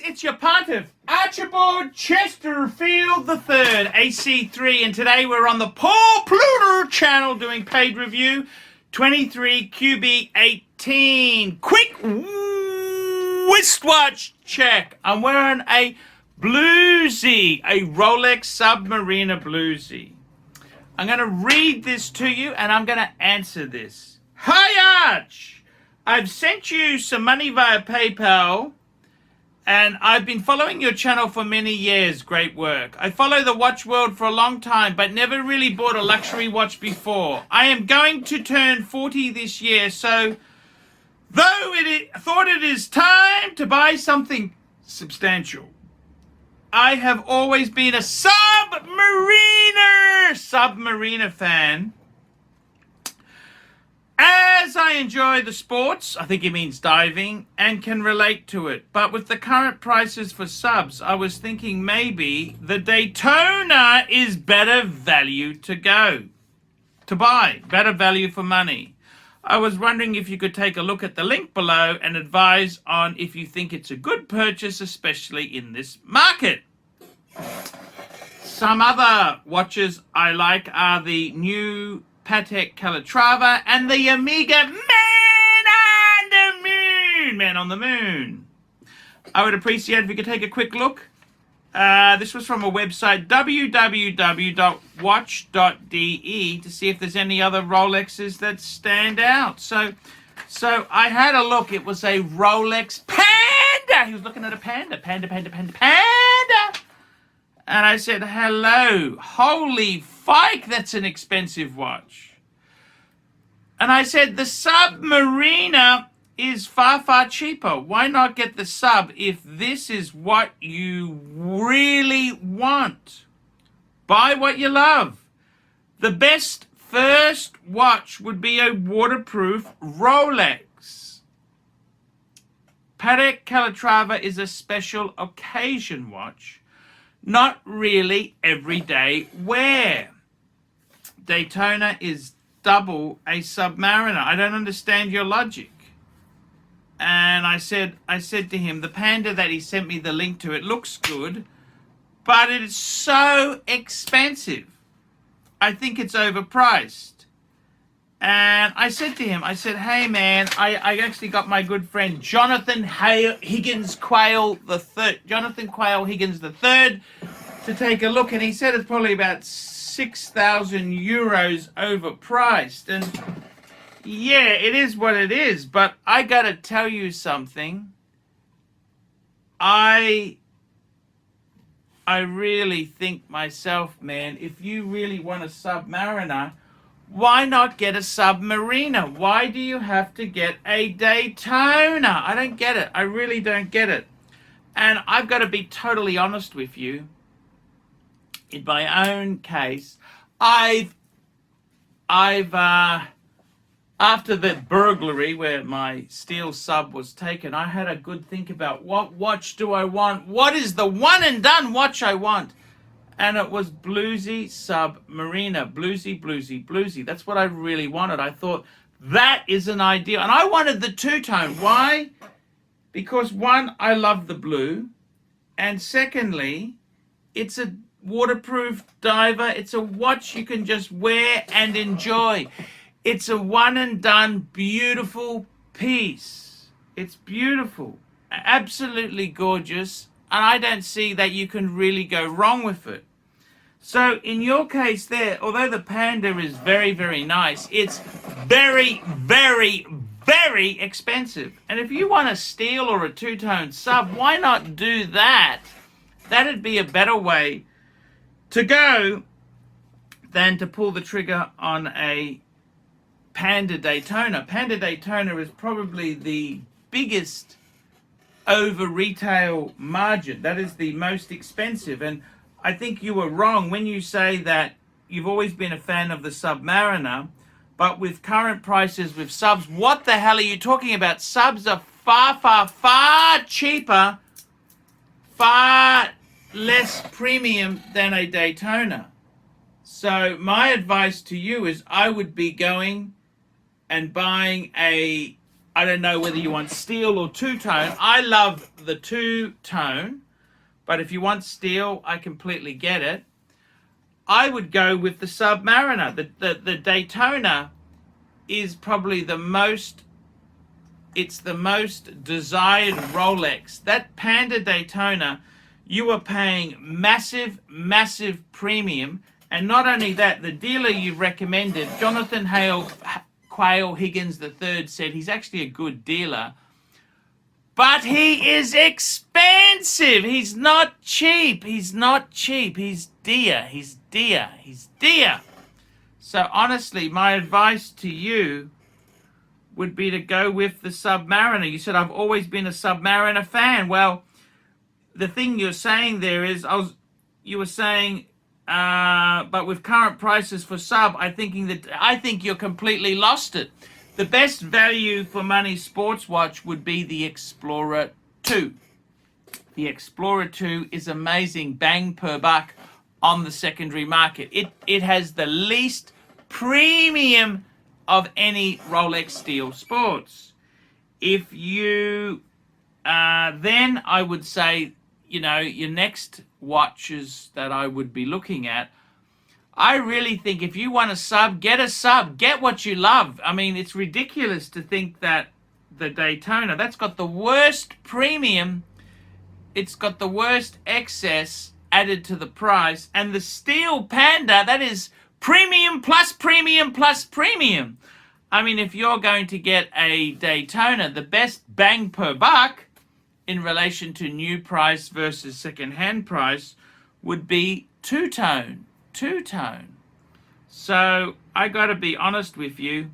it's your pontiff, Archibald Chesterfield III, AC3, and today we're on the Paul Pluta channel doing paid review 23QB18. Quick wristwatch check. I'm wearing a bluesy, a Rolex Submariner bluesy. I'm going to read this to you and I'm going to answer this. Hi Arch! I've sent you some money via PayPal and I've been following your channel for many years. Great work. I follow the watch world for a long time but never really bought a luxury watch before. I am going to turn 40 this year, so thought it is time to buy something substantial. I have always been a Submariner fan. As I enjoy the sports, I think he means diving, and can relate to it. But with the current prices for subs, I was thinking maybe the Daytona is better value to buy, better value for money. I was wondering if you could take a look at the link below and advise on if you think it's a good purchase, especially in this market. Some other watches I like are the new Patek Calatrava and the Omega Man on the Moon. I would appreciate if you could take a quick look. This was from a website, www.watch.de, to see if there's any other Rolexes that stand out. So I had a look. It was a Rolex Panda. He was looking at a panda. And I said, hello, holy fike, that's an expensive watch. And I said, the Submariner is far, far cheaper. Why not get the sub if this is what you really want? Buy what you love. The best first watch would be a waterproof Rolex. Patek Calatrava is a special occasion watch, not really everyday wear. Daytona is double a Submariner. I don't understand your logic. And I said to him, the Panda that he sent me the link to, it looks good, but it is so expensive. I think it's overpriced. And I said to him, hey man, I actually got my good friend Jonathan Higgins Quayle III to take a look, and he said it's probably about 6,000 euros overpriced. And yeah, it is what it is, but I gotta tell you something. I really think myself, man, if you really want a Submariner, why not get a Submariner? Why do you have to get a Daytona? I don't get it. I really don't get it. And I've got to be totally honest with you. In my own case, I've after the burglary where my steel sub was taken, I had a good think about what watch do I want? What is the one and done watch I want? And it was bluesy Submariner. Bluesy. That's what I really wanted. I thought that is an idea. And I wanted the two-tone. Why? Because one, I love the blue. And secondly, it's a waterproof diver. It's a watch you can just wear and enjoy. It's a one and done beautiful piece. It's beautiful. Absolutely gorgeous. And I don't see that you can really go wrong with it. So in your case there, although the Panda is very, very nice, it's very, very, very expensive. And if you want a steel or a two-tone sub, why not do that? That'd be a better way to go than to pull the trigger on a Panda Daytona. Panda Daytona is probably the biggest over retail margin. That is the most expensive. And I think you were wrong when you say that you've always been a fan of the Submariner, but with current prices with subs, what the hell are you talking about? Subs are far, far, far cheaper, far less premium than a Daytona. So my advice to you is I would be going and buying a I don't know whether you want steel or two-tone. I love the two-tone, but if you want steel, I completely get it. I would go with the Submariner. The Daytona is probably the most desired Rolex. That Panda Daytona, you are paying massive premium. And not only that, the dealer you recommended, Jonathan Quayle Higgins III, said he's actually a good dealer, but he is expensive. He's not cheap. He's dear. So honestly, my advice to you would be to go with the Submariner. You said, I've always been a Submariner fan. Well, the thing you're saying there is, you were saying, but with current prices for sub, I think you're completely lost it. The best value for money sports watch would be the Explorer 2. The Explorer 2 is amazing bang per buck on the secondary market. It has the least premium of any Rolex Steel Sports. If you, then I would say, your next watches that I would be looking at, I really think if you want a sub, get a sub. Get what you love. I mean, it's ridiculous to think that the Daytona, that's got the worst premium, it's got the worst excess added to the price, and the Steel Panda, that is premium plus premium plus premium. I mean, if you're going to get a Daytona, the best bang per buck in relation to new price versus second-hand price would be two-tone. So I got to be honest with you.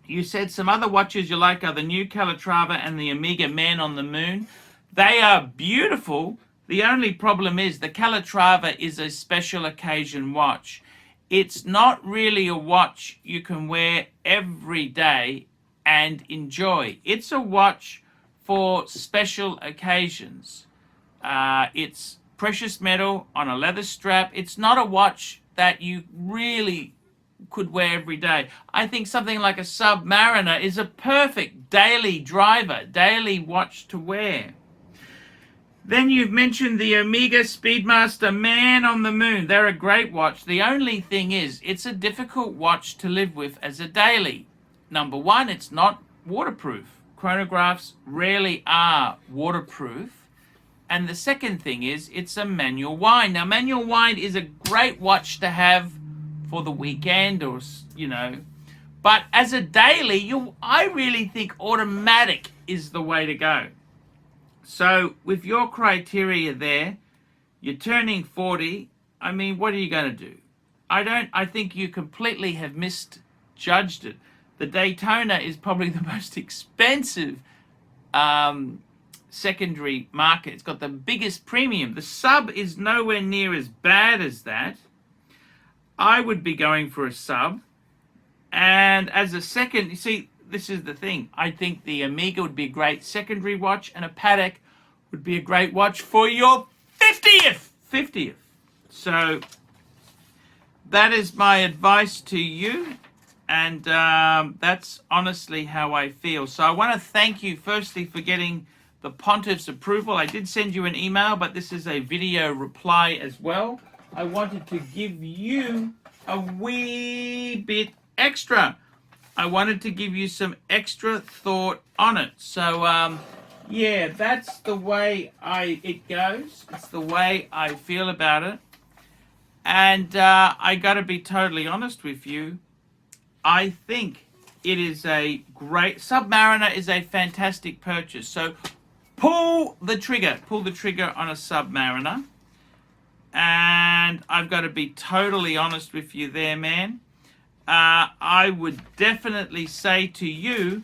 You said some other watches you like are the new Calatrava and the Omega Man on the Moon. They are beautiful. The only problem is the Calatrava is a special occasion watch. It's not really a watch you can wear every day and enjoy. It's a watch for special occasions. It's precious metal on a leather strap. It's not a watch that you really could wear every day. I think something like a Submariner is a perfect daily driver, daily watch to wear. Then you've mentioned the Omega Speedmaster Man on the Moon. They're a great watch. The only thing is, it's a difficult watch to live with as a daily. Number one, it's not waterproof. Chronographs rarely are waterproof. And the second thing is, it's a manual wind. Now, manual wind is a great watch to have for the weekend or, but as a daily, I really think automatic is the way to go. So with your criteria there, you're turning 40. I mean, what are you going to do? I think you completely have misjudged it. The Daytona is probably the most expensive secondary market. It's got the biggest premium. The sub is nowhere near as bad as that. I would be going for a sub. And as a second, you see, this is the thing. I think the Omega would be a great secondary watch, and a Patek would be a great watch for your 50th. So that is my advice to you. And that's honestly how I feel. So I want to thank you firstly for getting the Pontiff's approval. I did send you an email, but this is a video reply as well. I wanted to give you a wee bit extra. I wanted to give you some extra thought on it. So yeah, that's the way it goes. It's the way I feel about it. And I got to be totally honest with you. I think it is a great, Submariner is a fantastic purchase. So pull the trigger on a Submariner. And I've got to be totally honest with you there, man. I would definitely say to you,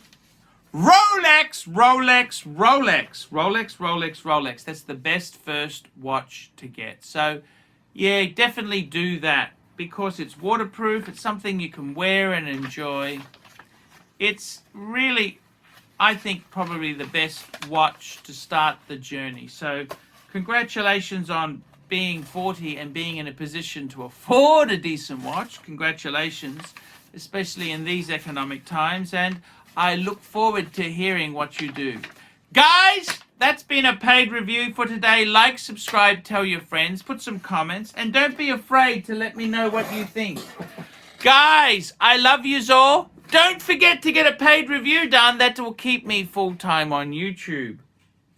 Rolex. That's the best first watch to get. So yeah, definitely do that. Because it's waterproof, it's something you can wear and enjoy. It's really, I think, probably the best watch to start the journey. So congratulations on being 40 and being in a position to afford a decent watch. Congratulations, especially in these economic times. And I look forward to hearing what you do. Guys, that's been a paid review for today. Like, subscribe, tell your friends, put some comments, and don't be afraid to let me know what you think. Guys, I love yous all. Don't forget to get a paid review done. That will keep me full-time on YouTube.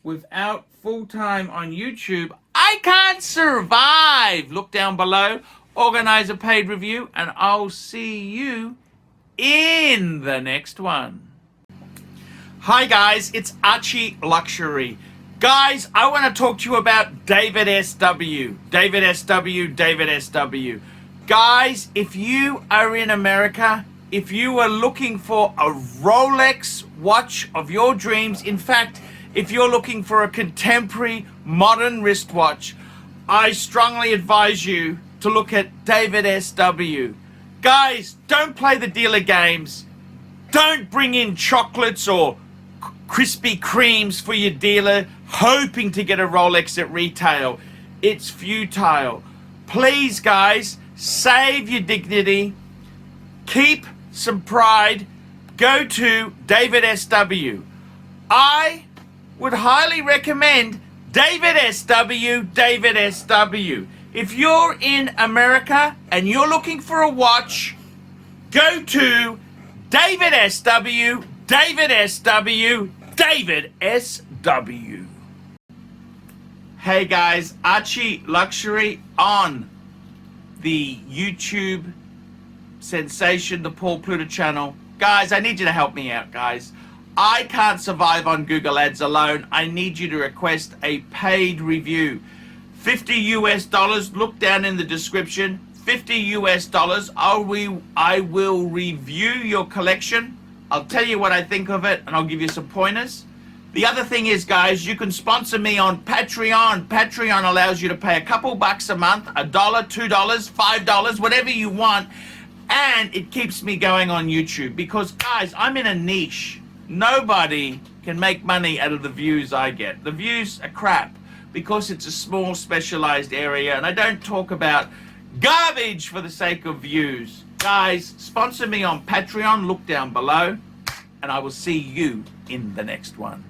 Without full-time on YouTube, I can't survive. Look down below, organize a paid review, and I'll see you in the next one. Hi guys, it's ArchieLuxury. Guys, I want to talk to you about David SW. David SW, David SW. Guys, if you are in America, if you are looking for a Rolex watch of your dreams, in fact, if you're looking for a contemporary modern wristwatch, I strongly advise you to look at David SW. Guys, don't play the dealer games. Don't bring in chocolates or Krispy Kremes for your dealer hoping to get a Rolex at retail. It's futile. Please, guys, save your dignity. Keep some pride. Go to David SW. I would highly recommend David SW, David SW. If you're in America and you're looking for a watch, go to David SW, David SW, David SW. Hey guys, ArchieLuxury on the YouTube sensation, the Pluta channel. Guys, I need you to help me out, guys. I can't survive on Google Ads alone. I need you to request a paid review. $50 US, look down in the description. $50 US, I will review your collection. I'll tell you what I think of it, and I'll give you some pointers. The other thing is, guys, you can sponsor me on Patreon. Patreon allows you to pay a couple bucks a month, $1, $2, $5, whatever you want, and it keeps me going on YouTube because, guys, I'm in a niche. Nobody can make money out of the views I get. The views are crap because it's a small specialized area, and I don't talk about garbage for the sake of views. Guys, sponsor me on Patreon, look down below, and I will see you in the next one.